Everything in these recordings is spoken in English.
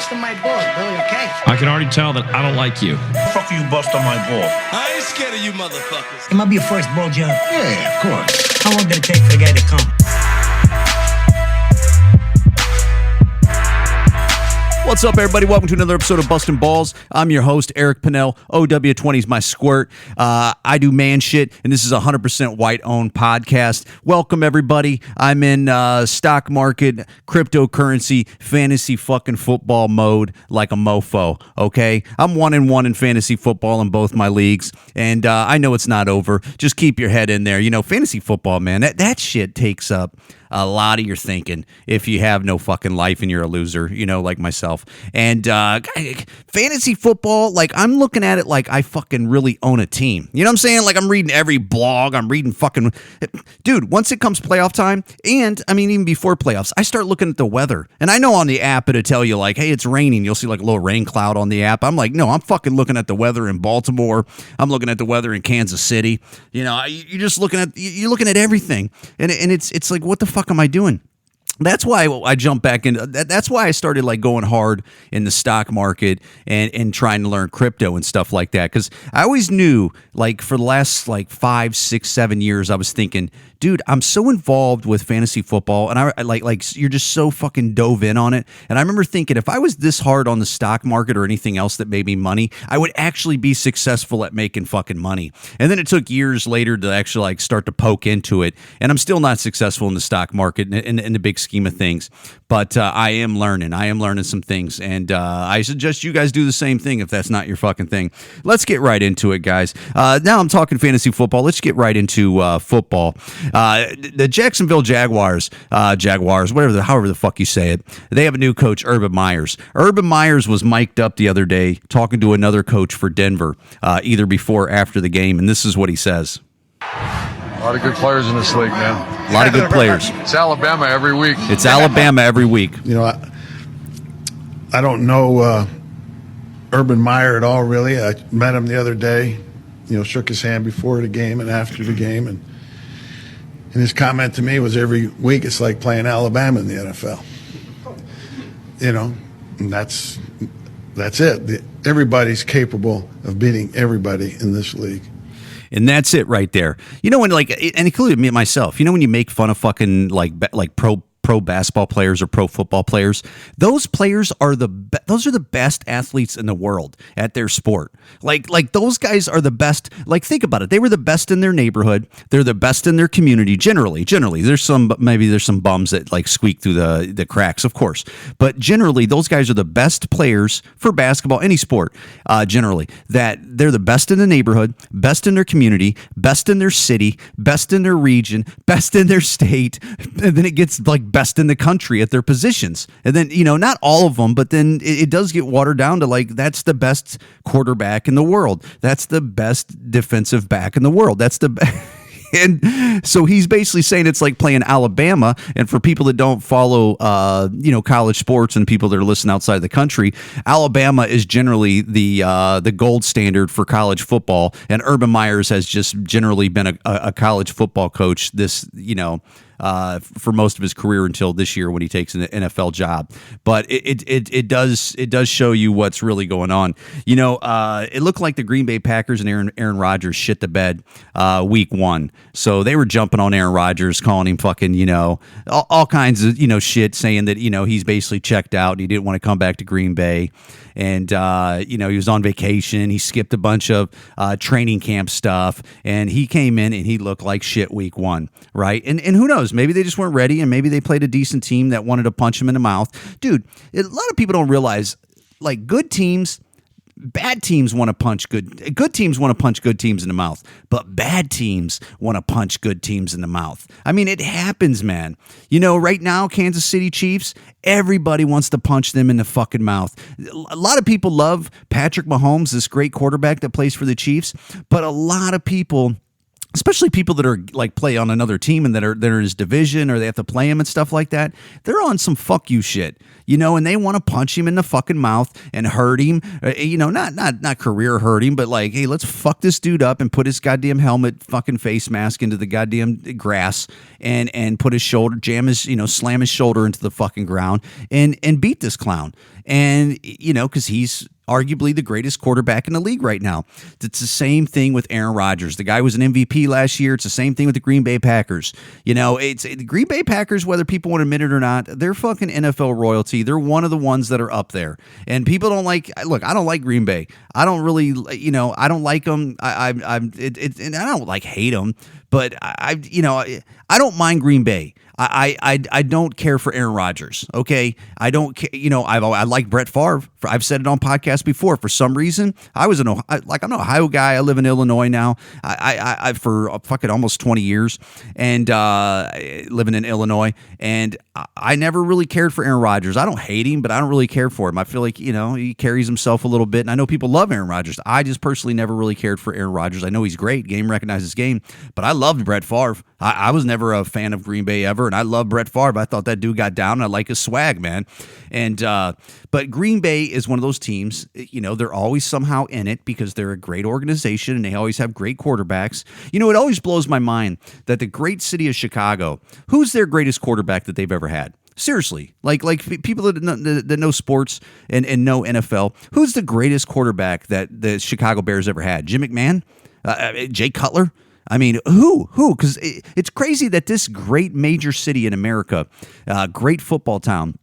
busting my balls, Billy, okay? I can already tell that I don't like you. Fuck you, bust on my ball. I ain't scared of you motherfuckers. It might be your first ball job. Yeah, of course. How long did it take for the guy to come? What's up, everybody? Welcome to another episode of Bustin' Balls. I'm your host, Eric Pennell. OW20 is my squirt. I do man shit, and this is a 100% white-owned podcast. Welcome, everybody. I'm in stock market, cryptocurrency, fantasy fucking football mode like a mofo, okay? I'm 1-1 in fantasy football in both my leagues, and I know it's not over. Just keep your head in there. You know, fantasy football, man, that shit takes up a lot of your thinking if you have no fucking life and you're a loser, you know, like myself. And fantasy football, like, I'm looking at it like I fucking really own a team. You know what I'm saying? Like, I'm reading every blog. I'm reading fucking... Dude, once it comes playoff time, and, I mean, even before playoffs, I start looking at the weather. And I know on the app it'll tell you, like, hey, it's raining. You'll see, like, a little rain cloud on the app. I'm like, no, I'm fucking looking at the weather in Baltimore. I'm looking at the weather in Kansas City. You know, you're just looking at everything. And it's like, what the fuck am I doing? That's why I jumped back into that's why I started like going hard in the stock market and trying to learn crypto and stuff like that. Because I always knew, like, for the last like 5, 6, 7 years, I was thinking, dude, I'm so involved with fantasy football, and I like you're just so fucking dove in on it. And I remember thinking, if I was this hard on the stock market or anything else that made me money, I would actually be successful at making fucking money. And then it took years later to actually like start to poke into it, and I'm still not successful in the stock market in the big scheme of things. But I am learning some things, and I suggest you guys do the same thing if that's not your fucking thing. Let's get right into it, guys. Now I'm talking fantasy football. Let's get right into football. The Jacksonville Jaguars, however the fuck you say it, they have a new coach, Urban Myers. Urban Myers was mic'd up the other day talking to another coach for Denver, either before or after the game, and this is what he says. A lot of good players in this league, man. A lot of good players. It's Alabama every week. It's Alabama every week. You know, I don't know Urban Meyer at all, really. I met him the other day, you know, shook his hand before the game and after the game. And his comment to me was, every week it's like playing Alabama in the NFL. You know, and that's it. Everybody's capable of beating everybody in this league. And that's it right there. You know, when, like, and including me myself, you know, when you make fun of fucking like pro basketball players or pro football players, those players are those are the best athletes in the world at their sport. Like those guys are the best. Like, think about it. They were the best in their neighborhood. They're the best in their community. Generally, there's some bums that like squeak through the cracks, of course. But generally, those guys are the best players for basketball, any sport. Generally, that they're the best in the neighborhood, best in their community, best in their city, best in their region, best in their state, and then it gets like best in the country at their positions. And then, you know, not all of them, but then it does get watered down to like, that's the best quarterback in the world. That's the best defensive back in the world. That's the And so he's basically saying it's like playing Alabama. And for people that don't follow, college sports and people that are listening outside the country, Alabama is generally the gold standard for college football. And Urban Myers has just generally been a college football coach for most of his career until this year when he takes an NFL job. But it does show you what's really going on. You know, it looked like the Green Bay Packers and Aaron Rodgers shit the bed week 1. So they were jumping on Aaron Rodgers, calling him fucking, you know, all kinds of, you know, shit, saying that, you know, he's basically checked out and he didn't want to come back to Green Bay. And, he was on vacation. He skipped a bunch of training camp stuff, and he came in and he looked like shit week 1, right? And who knows? Maybe they just weren't ready, and maybe they played a decent team that wanted to punch him in the mouth. Dude, a lot of people don't realize, like, good teams... Bad teams want to punch good teams want to punch good teams in the mouth, but bad teams want to punch good teams in the mouth. I mean, it happens, man. You know, right now, Kansas City Chiefs, everybody wants to punch them in the fucking mouth. A lot of people love Patrick Mahomes, this great quarterback that plays for the Chiefs, but a lot of people especially people that are like play on another team and that are in his division, or they have to play him and stuff like that. They're on some fuck you shit, and they want to punch him in the fucking mouth and hurt him, not career hurt him, but like, hey, let's fuck this dude up and put his goddamn helmet, fucking face mask into the goddamn grass and put his shoulder, slam his shoulder into the fucking ground and beat this clown. And, because he's arguably the greatest quarterback in the league right now. It's the same thing with Aaron Rodgers. The guy was an MVP last year. It's the same thing with the Green Bay Packers. It's the Green Bay Packers, whether people want to admit it or not, they're fucking NFL royalty. They're one of the ones that are up there. And people don't look, I don't like Green Bay. I don't really, I don't like them. And I don't like hate them, but I don't mind Green Bay. I don't care for Aaron Rodgers. Okay, I don't care. I like Brett Favre. I've said it on podcasts before. For some reason, I'm an Ohio guy. I live in Illinois now. I for fucking almost 20 years, and living in Illinois, and I never really cared for Aaron Rodgers. I don't hate him, but I don't really care for him. I feel like he carries himself a little bit, and I know people love Aaron Rodgers. I just personally never really cared for Aaron Rodgers. I know he's great. Game recognizes game, but I loved Brett Favre. I was never a fan of Green Bay ever, and I love Brett Favre. I thought that dude got down, and I like his swag, man. And but Green Bay is one of those teams, they're always somehow in it because they're a great organization, and they always have great quarterbacks. It always blows my mind that the great city of Chicago, who's their greatest quarterback that they've ever had? Seriously, like people that know sports and know NFL, who's the greatest quarterback that the Chicago Bears ever had? Jim McMahon? Jay Cutler? I mean, who? Because it's crazy that this great major city in America, great football town,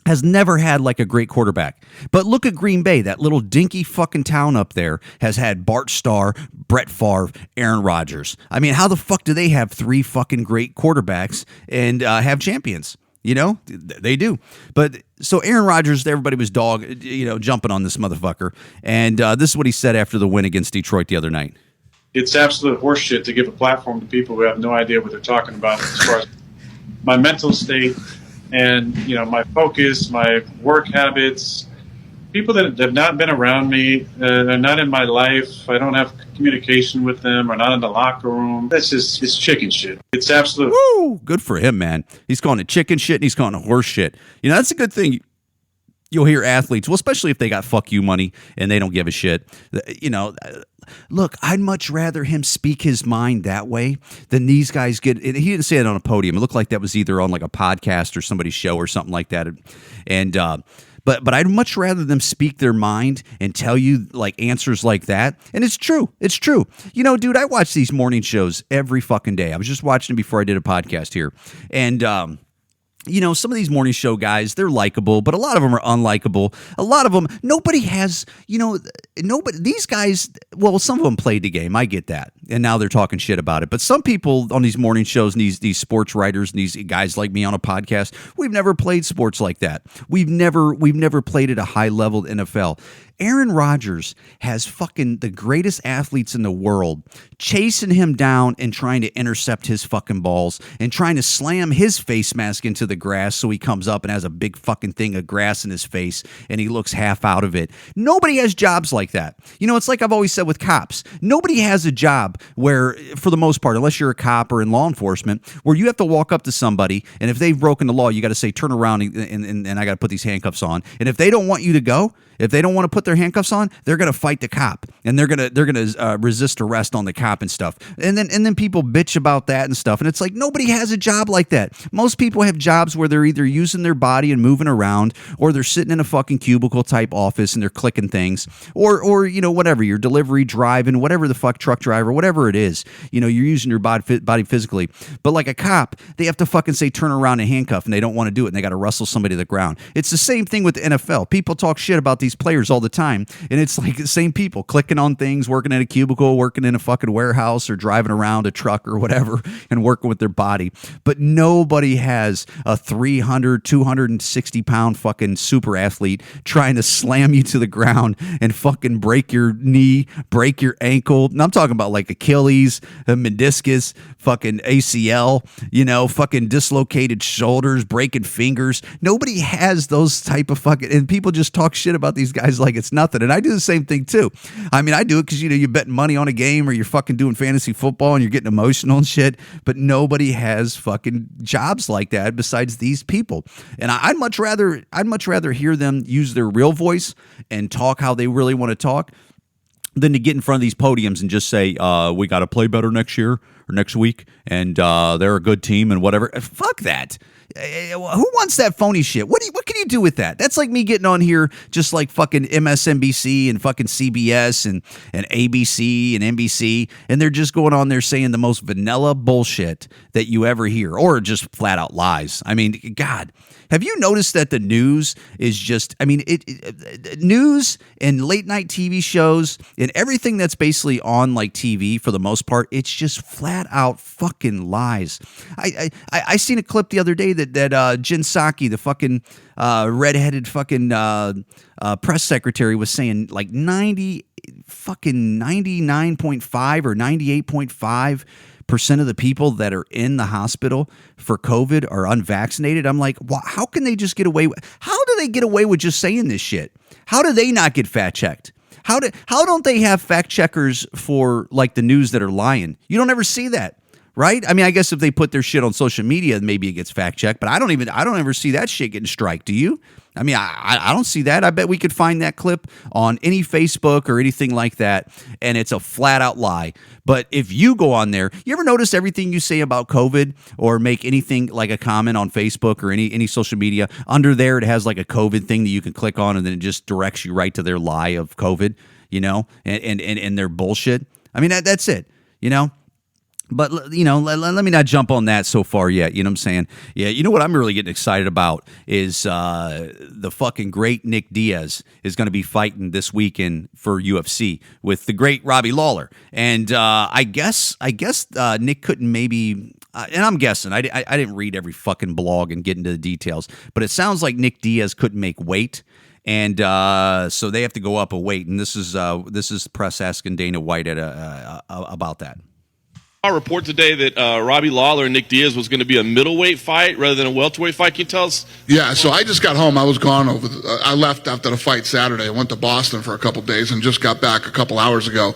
has never had like a great quarterback. But look at Green Bay, that little dinky fucking town up there has had Bart Starr, Brett Favre, Aaron Rodgers. I mean, how the fuck do they have three fucking great quarterbacks and have champions? They do. But so Aaron Rodgers, everybody was jumping on this motherfucker. And this is what he said after the win against Detroit the other night. It's absolute horseshit to give a platform to people who have no idea what they're talking about as far as my mental state and, my focus, my work habits. People that have not been around me, are not in my life, I don't have communication with them, are not in the locker room. It's chicken shit. It's absolute. Woo! Good for him, man. He's calling it chicken shit and he's calling it horse shit. That's a good thing. You'll hear athletes, well, especially if they got fuck you money and they don't give a shit. Look, I'd much rather him speak his mind that way than these guys get. He didn't say it on a podium. It looked like that was either on like a podcast or somebody's show or something like that. And but I'd much rather them speak their mind and tell you like answers like that. And it's true. It's true. Dude, I watch these morning shows every fucking day. I was just watching it before I did a podcast here, and some of these morning show guys, they're likable, but a lot of them are unlikable. A lot of them, nobody has, these guys, well, some of them played the game. I get that. And now they're talking shit about it. But some people on these morning shows and these sports writers and these guys like me on a podcast, we've never played sports like that. We've never played at a high level NFL. Aaron Rodgers has fucking the greatest athletes in the world chasing him down and trying to intercept his fucking balls and trying to slam his face mask into the grass so he comes up and has a big fucking thing of grass in his face and he looks half out of it. Nobody has jobs like that. It's like I've always said with cops. Nobody has a job where, for the most part, unless you're a cop or in law enforcement, where you have to walk up to somebody and if they've broken the law, you got to say, turn around and I got to put these handcuffs on. And if they don't want you to go, if they don't want to put their handcuffs on, they're going to fight the cop and they're going to resist arrest on the cop and stuff. And then people bitch about that and stuff. And it's like, nobody has a job like that. Most people have jobs where they're either using their body and moving around, or they're sitting in a fucking cubicle type office and they're clicking things, or whatever, your delivery, driving, whatever the fuck, truck driver, whatever it is, you're using your body physically. But like a cop, they have to fucking say, turn around and handcuff, and they don't want to do it. And they got to wrestle somebody to the ground. It's the same thing with the NFL. People talk shit about these players all the time, and it's like the same people clicking on things, working at a cubicle, working in a fucking warehouse, or driving around a truck or whatever and working with their body. But nobody has a 300, 260 pound fucking super athlete trying to slam you to the ground and fucking break your knee, break your ankle. And I'm talking about like Achilles, a meniscus, fucking ACL, fucking dislocated shoulders, breaking fingers. Nobody has those type of fucking, and people just talk shit about these guys like it's nothing. And I do the same thing too. I mean, I do it because, you're betting money on a game, or you're fucking doing fantasy football and you're getting emotional and shit, but nobody has fucking jobs like that besides these people. And I'd much rather hear them use their real voice and talk how they really want to talk than to get in front of these podiums and just say, we got to play better next year or next week, and they're a good team and whatever. Fuck that. Who wants that phony shit? What can you do with that? That's like me getting on here just like fucking MSNBC and fucking CBS and ABC and NBC, and they're just going on there saying the most vanilla bullshit that you ever hear, or just flat out lies. I mean, God, have you noticed that the news is just, news and late night TV shows and everything that's basically on like TV for the most part, it's just flat out fucking lies. I seen a clip the other day that Jen Psaki, the fucking redheaded fucking press secretary, was saying like 99.5 or 98.5% of the people that are in the hospital for COVID are unvaccinated. I'm like, how can they just get away with? How do they get away with just saying this shit? How do they not get fact checked? How don't they have fact checkers for like the news that are lying? You don't ever see that, right? I mean, I guess if they put their shit on social media, maybe it gets fact checked, but I don't ever see that shit getting striked. Do you? I mean, I don't see that. I bet we could find that clip on any Facebook or anything like that, and it's a flat out lie. But if you go on there, you ever notice everything you say about COVID or make anything like a comment on Facebook or any social media, under there it has like a COVID thing that you can click on, and then it just directs you right to their lie of COVID, and their bullshit. I mean, that's it, But, let me not jump on that so far yet. You know what I'm saying? Yeah, you know what I'm really getting excited about is the fucking great Nick Diaz is going to be fighting this weekend for UFC with the great Robbie Lawler. And I guess Nick couldn't maybe... and I'm guessing. I didn't read every fucking blog and get into the details. But it sounds like Nick Diaz couldn't make weight. And so they have to go up a weight. And this is press asking Dana White about that. I report today that Robbie Lawler and Nick Diaz was going to be a middleweight fight rather than a welterweight fight. Can you tell us? Yeah, so I just got home. I was gone I left after the fight Saturday. I went to Boston for a couple days and just got back a couple hours ago.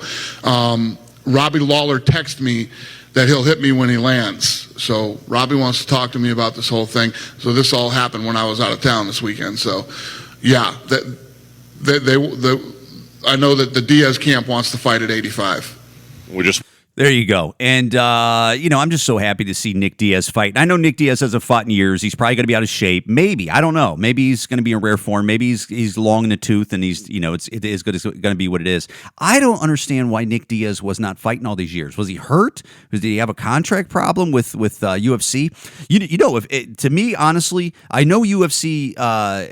Robbie Lawler texted me that he'll hit me when he lands. So Robbie wants to talk to me about this whole thing. So this all happened when I was out of town this weekend. So, yeah, I know that the Diaz camp wants to fight at 85. There you go. And, I'm just so happy to see Nick Diaz fight. I know Nick Diaz hasn't fought in years. He's probably going to be out of shape. Maybe. I don't know. Maybe he's going to be in rare form. Maybe he's long in the tooth and it is going to be what it is. I don't understand why Nick Diaz was not fighting all these years. Was he hurt? Did he have a contract problem with UFC? To me, honestly, I know UFC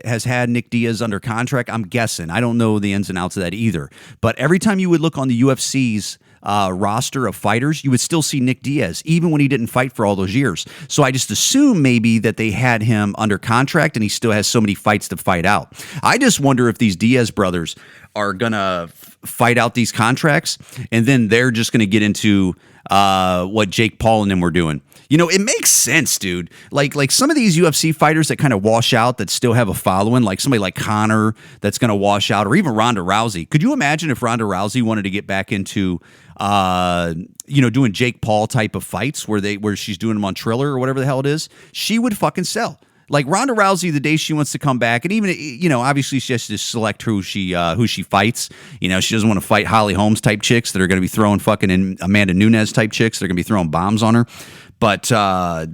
has had Nick Diaz under contract. I'm guessing. I don't know the ins and outs of that either. But every time you would look on the UFC's roster of fighters, you would still see Nick Diaz, even when he didn't fight for all those years. So I just assume maybe that they had him under contract and he still has so many fights to fight out. I just wonder if these Diaz brothers are going to fight out these contracts and then they're just going to get into what Jake Paul and them were doing. It makes sense, dude. Like some of these UFC fighters that kind of wash out that still have a following, like somebody like Conor that's going to wash out, or even Ronda Rousey. Could you imagine if Ronda Rousey wanted to get back into, doing Jake Paul type of fights where she's doing them on Triller or whatever the hell it is? She would fucking sell. Like Ronda Rousey, the day she wants to come back, and even obviously she has to select who she fights. She doesn't want to fight Holly Holmes type chicks that are going to be throwing fucking in Amanda Nunes type chicks. They're going to be throwing bombs on her. But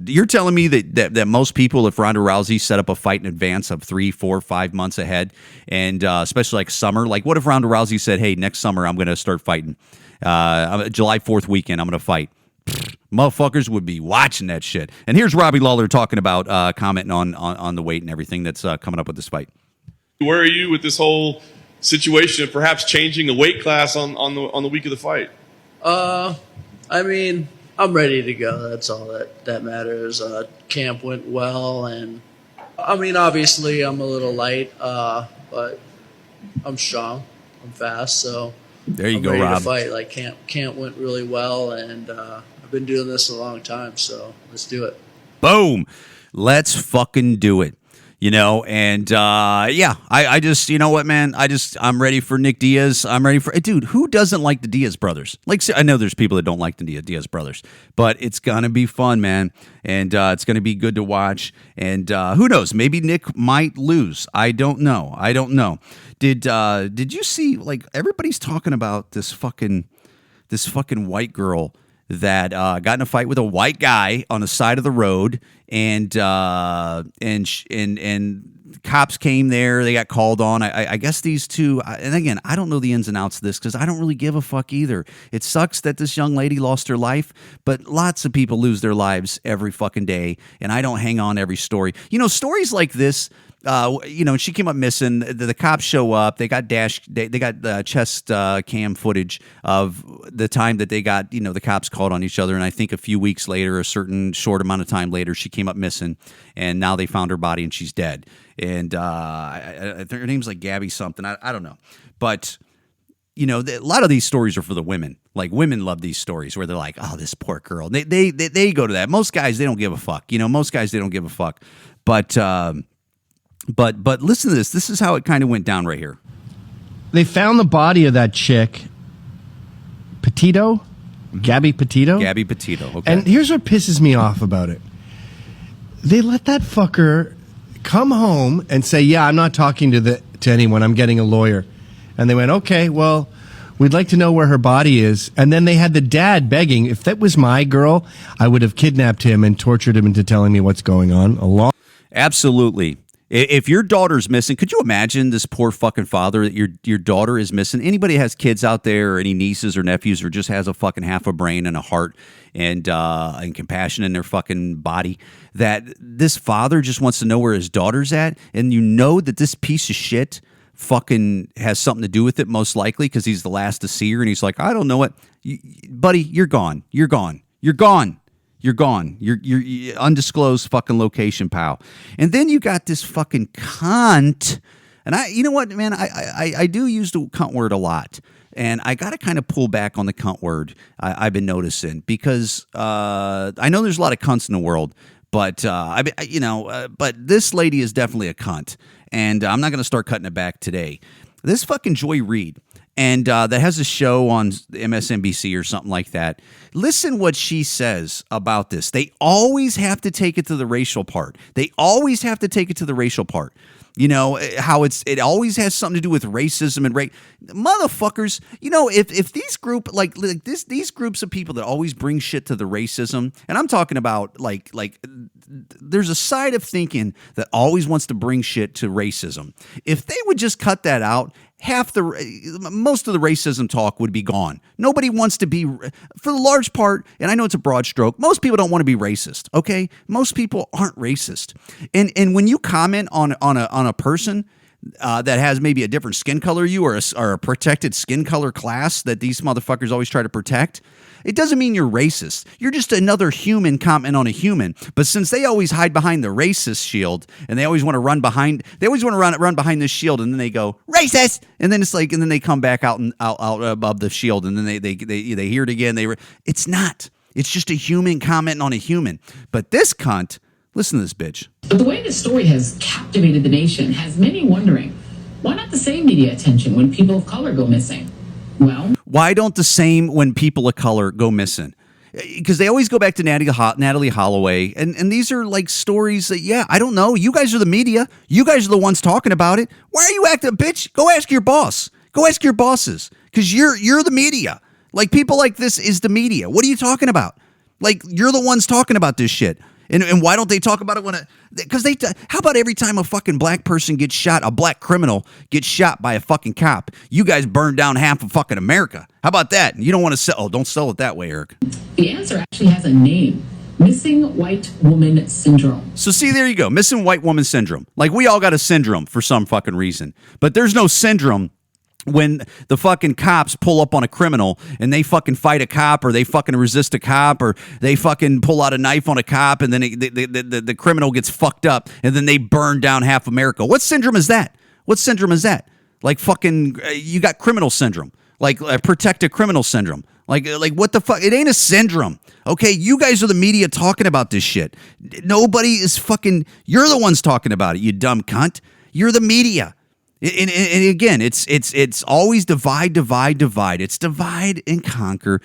you're telling me that most people, if Ronda Rousey set up a fight in advance of 3, 4, 5 months ahead, and especially like summer, like what if Ronda Rousey said, "Hey, next summer I'm going to start fighting. July 4th weekend I'm going to fight." Motherfuckers would be watching that shit. And here's Robbie Lawler talking about commenting on the weight and everything that's coming up with this fight. Where are you with this whole situation of perhaps changing the weight class on the week of the fight? I'm ready to go. That's all that matters. Camp went well, and obviously I'm a little light, but I'm strong. I'm fast, so There you I'm go, ready Rob. to fight. Like camp went really well, and I've been doing this a long time, so let's do it. Boom. Let's fucking do it. And I just, you know what, man? I'm ready for Nick Diaz. I'm ready for, dude, who doesn't like the Diaz brothers? Like, I know there's people that don't like the Diaz brothers, but it's going to be fun, man. And it's going to be good to watch. And who knows? Maybe Nick might lose. I don't know. Did you see, like, everybody's talking about this fucking white girl that got in a fight with a white guy on the side of the road, and cops came there. They got called on. I guess these two. And again, I don't know the ins and outs of this because I don't really give a fuck either. It sucks that this young lady lost her life, but lots of people lose their lives every fucking day, and I don't hang on every story. Stories like this. She came up missing. The cops show up. They got they got chest cam footage of the time that they got, the cops called on each other. And I think a few weeks later, a certain short amount of time later, she came up missing. And now they found her body and she's dead. And I think her name's like Gabby something. I don't know. But, a lot of these stories are for the women. Like, women love these stories where they're like, oh, this poor girl. They go to that. Most guys, they don't give a fuck. Most guys, they don't give a fuck. But listen to this. This is how it kind of went down right here. They found the body of that chick, Petito, Gabby Petito. Gabby Petito. Okay. And here's what pisses me off about it. They let that fucker come home and say, "Yeah, I'm not talking to anyone. I'm getting a lawyer." And they went, "Okay, well, we'd like to know where her body is." And then they had the dad begging, "If that was my girl, I would have kidnapped him and tortured him into telling me what's going on." Absolutely. If your daughter's missing, could you imagine this poor fucking father that your daughter is missing? Anybody has kids out there, or any nieces or nephews, or just has a fucking half a brain and a heart and compassion in their fucking body, that this father just wants to know where his daughter's at, and that this piece of shit fucking has something to do with it, most likely, because he's the last to see her, and he's like, I don't know what, buddy, you're gone. You're gone. You're gone. You're gone. You're undisclosed fucking location, pal. And then you got this fucking cunt. And you know what, man? I do use the cunt word a lot. And I got to kind of pull back on the cunt word. I've been noticing because I know there's a lot of cunts in the world, but but this lady is definitely a cunt. And I'm not going to start cutting it back today. This fucking Reid. And that has a show on MSNBC or something like that. Listen what she says about this. They always have to take it to the racial part. How it always has something to do with racism and motherfuckers. If these these groups of people that always bring shit to the racism, and I'm talking about like there's a side of thinking that always wants to bring shit to racism. If they would just cut that out, most of the racism talk would be gone. Nobody wants to be, for the large part, and I know it's a broad stroke, most people don't want to be racist, okay? Most people aren't racist. And when you comment on a person that has maybe a different skin color you or a protected skin color class that these motherfuckers always try to protect, it doesn't mean you're racist. You're just another human commenting on a human. But since they always hide behind the racist shield, and they always want to run behind this shield, and then they go racist, and then it's like, and then they come back out above the shield, and then they hear it again. It's not. It's just a human commenting on a human. But this cunt, listen to this bitch. But the way this story has captivated the nation has many wondering, why not the same media attention when people of color go missing? Well, why don't the same when people of color go missing? Because they always go back to Natalie Holloway, and these are like stories that, I don't know. You guys are the media. You guys are the ones talking about it. Why are you acting, bitch? Go ask your boss. Go ask your bosses, because you're the media. Like, people like this is the media. What are you talking about? Like, you're the ones talking about this shit. And why don't they talk about it because how about every time a fucking black person gets shot, a black criminal gets shot by a fucking cop, you guys burn down half of fucking America? How about that? You don't want to sell, don't sell it that way, Eric. The answer actually has a name. Missing white woman syndrome. So see, there you go. Missing white woman syndrome. Like, we all got a syndrome for some fucking reason. But there's no syndrome when the fucking cops pull up on a criminal and they fucking fight a cop, or they fucking resist a cop, or they fucking pull out a knife on a cop, and then the criminal gets fucked up, and then they burn down half America. What syndrome is that? Like, fucking, you got criminal syndrome. like protected criminal syndrome. Like what the fuck? It ain't a syndrome. Okay, you guys are the media talking about this shit. Nobody is fucking. You're the ones talking about it. You dumb cunt. You're the media. And again, it's always divide. It's divide and conquer.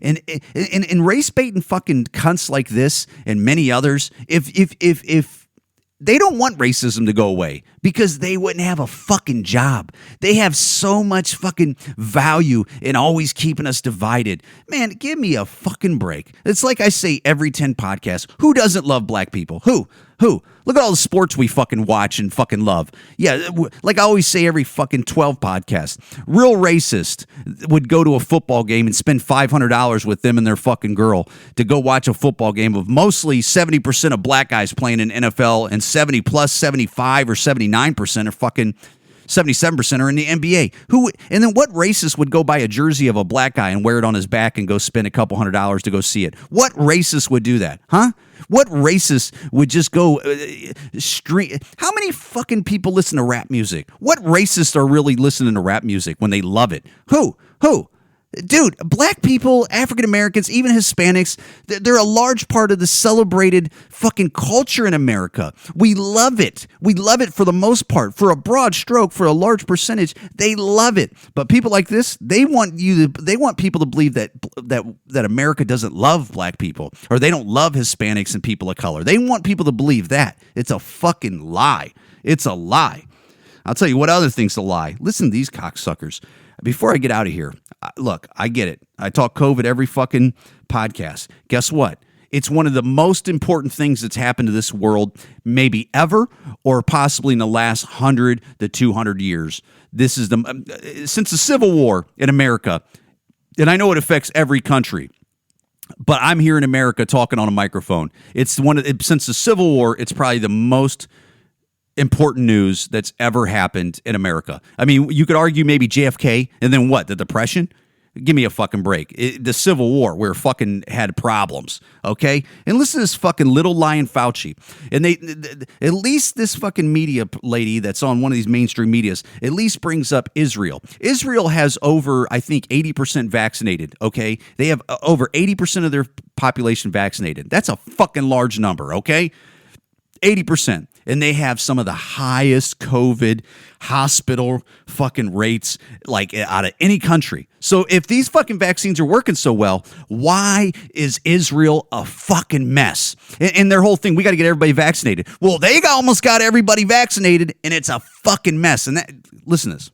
And race bait and fucking cunts like this and many others. If they don't want racism to go away because they wouldn't have a fucking job. They have so much fucking value in always keeping us divided. Man, give me a fucking break. It's like I say every 10 podcasts. Who doesn't love black people? Who? Look at all the sports we fucking watch and fucking love. Yeah, like I always say every fucking 12 podcasts. Real racist would go to a football game and spend $500 with them and their fucking girl to go watch a football game of mostly 70% of black guys playing in NFL and 70 plus 75 or 79% are fucking 77% are in the NBA. And then what racist would go buy a jersey of a black guy and wear it on his back and go spend a couple $100s to go see it? What racist would do that? Huh? What racist would just go stream? How many fucking people listen to rap music? What racists are really listening to rap music when they love it? Who? Dude, black people, African Americans, even Hispanics, they're a large part of the celebrated fucking culture in America. We love it. We love it for the most part. For a broad stroke, for a large percentage, they love it. But people like this, they want people to believe that America doesn't love black people or they don't love Hispanics and people of color. They want people to believe that. It's a fucking lie. It's a lie. I'll tell you what other thing's a lie. Listen to these cocksuckers. Before I get out of here, look, I get it. I talk COVID every fucking podcast. Guess what? It's one of the most important things that's happened to this world, maybe ever, or possibly in the last 100 to 200 years. This is since the Civil War in America, and I know it affects every country, but I'm here in America talking on a microphone. It's since the Civil War, it's probably the most important news that's ever happened in America. I mean, you could argue maybe JFK and then what? The Depression? Give me a fucking break. The Civil War, where fucking had problems, okay? And listen to this fucking little lying Fauci. And they at least this fucking media lady that's on one of these mainstream medias at least brings up Israel. Israel has over, I think, 80% vaccinated, okay? They have over 80% of their population vaccinated. That's a fucking large number, okay? 80%. And they have some of the highest COVID hospital fucking rates like out of any country. So if these fucking vaccines are working so well, why is Israel a fucking mess? And their whole thing, we got to get everybody vaccinated. Well, they almost got everybody vaccinated and it's a fucking mess. And listen to this.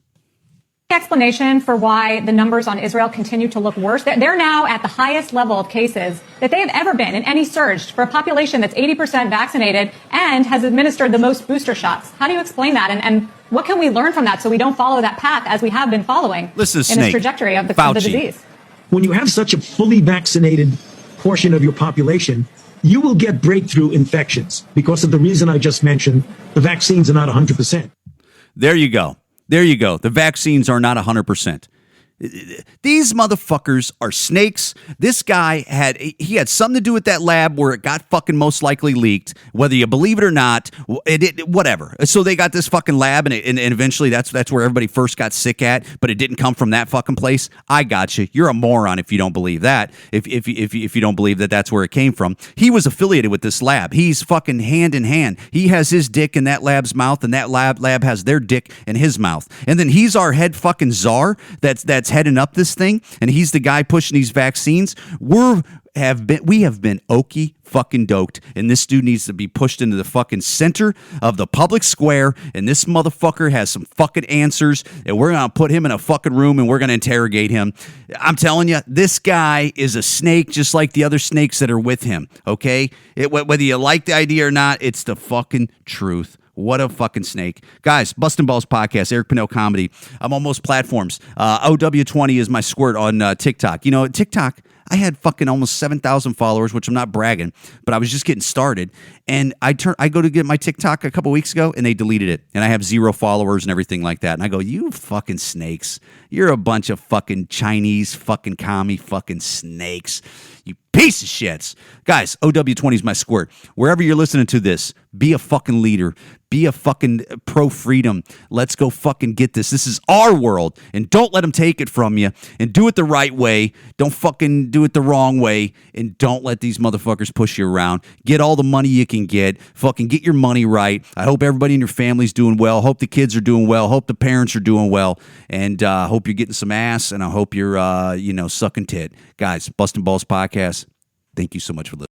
Explanation for why the numbers on Israel continue to look worse. They're now at the highest level of cases that they have ever been in any surge for a population that's 80% vaccinated and has administered the most booster shots. How do you explain that? And what can we learn from that so we don't follow that path as we have been following in this trajectory of the disease? When you have such a fully vaccinated portion of your population, you will get breakthrough infections because of the reason I just mentioned. The vaccines are not 100%. There you go. There you go. The vaccines are not 100%. These motherfuckers are snakes. This guy had something to do with that lab where it got fucking most likely leaked, whether you believe it or not, whatever. So they got this fucking lab and eventually that's where everybody first got sick at, but it didn't come from that fucking place. I got you. You're a moron if you don't believe that. If you don't believe that that's where it came from. He was affiliated with this lab. He's fucking hand in hand. He has his dick in that lab's mouth and that lab has their dick in his mouth. And then he's our head fucking czar that's heading up this thing, and he's the guy pushing these vaccines. We have been okie fucking doked, and this dude needs to be pushed into the fucking center of the public square, and this motherfucker has some fucking answers, and we're gonna put him in a fucking room and we're gonna interrogate him. I'm telling you, this guy is a snake just like the other snakes that are with him, okay? Whether you like the idea or not, it's the fucking truth. What a fucking snake. Guys, Bustin' Balls Podcast, Eric Pennell Comedy. I'm on most platforms. OW20 is my squirt on TikTok. You know, TikTok, I had fucking almost 7,000 followers, which I'm not bragging, but I was just getting started. And I go to get my TikTok a couple weeks ago, and they deleted it. And I have 0 followers and everything like that. And I go, you fucking snakes. You're a bunch of fucking Chinese fucking commie fucking snakes. You Piece of shits. Guys, OW20 is my squirt. Wherever you're listening to this, be a fucking leader. Be a fucking pro-freedom. Let's go fucking get this. This is our world, and don't let them take it from you. And do it the right way. Don't fucking do it the wrong way. And don't let these motherfuckers push you around. Get all the money you can get. Fucking get your money right. I hope everybody in your family's doing well. Hope the kids are doing well. Hope the parents are doing well. And hope you're getting some ass, and I hope you're, sucking tit. Guys, Bustin' Balls Podcast, thank you so much for listening.